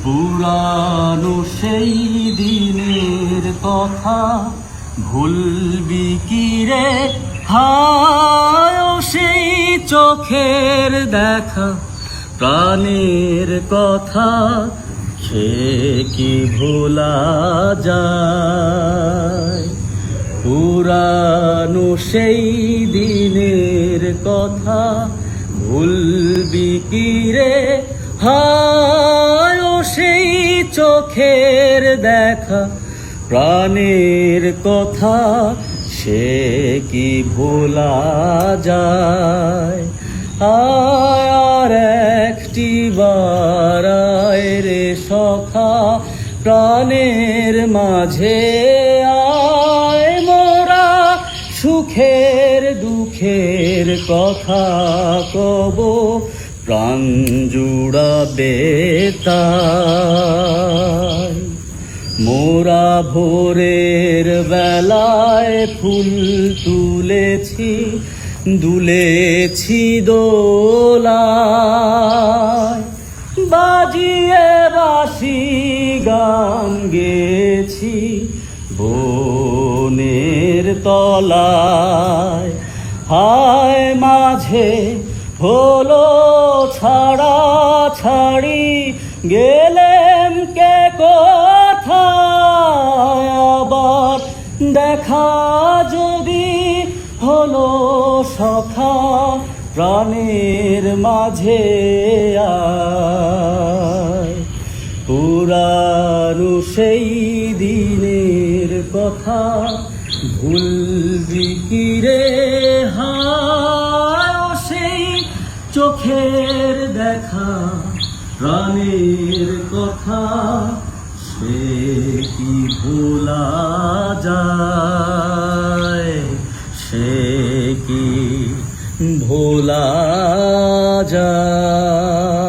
পুরানো সেই দিনের কথা ভুলবি কি রে? হায় ও সেই চোখের দেখা, প্রাণের কথা সে কি ভোলা যায়? পুরানো সেই দিনের কথা ভুলবি কি রে? হায় ও সেই চোখের দেখা, প্রাণের কথা সে কি ভোলা যায়? আর একটি বার আয় রে সখা, প্রাণের মাঝে আয়, মোরা সুখের দুঃখের কথা কব, প্রাণ জুড়াবে তাই। মোরা ভোরের বেলায় ফুল তুলেছি, দুলেছি দোলায়, বাজিয়ে বাঁশি গান গেছি বনের তলায়। হায় মাঝে হলো ছাড়া ছাড়ি, গেলেম কে কোথায়? আবার দেখা যদি হলো সখা, প্রাণের মাঝে আয়। পুরানো সেই দিনের কথা ভুলবি কি রে? হায় ও সেই চোখের দেখা, প্রাণের কথা সে কি ভোলা যায়? সে কি ভোলা যায়?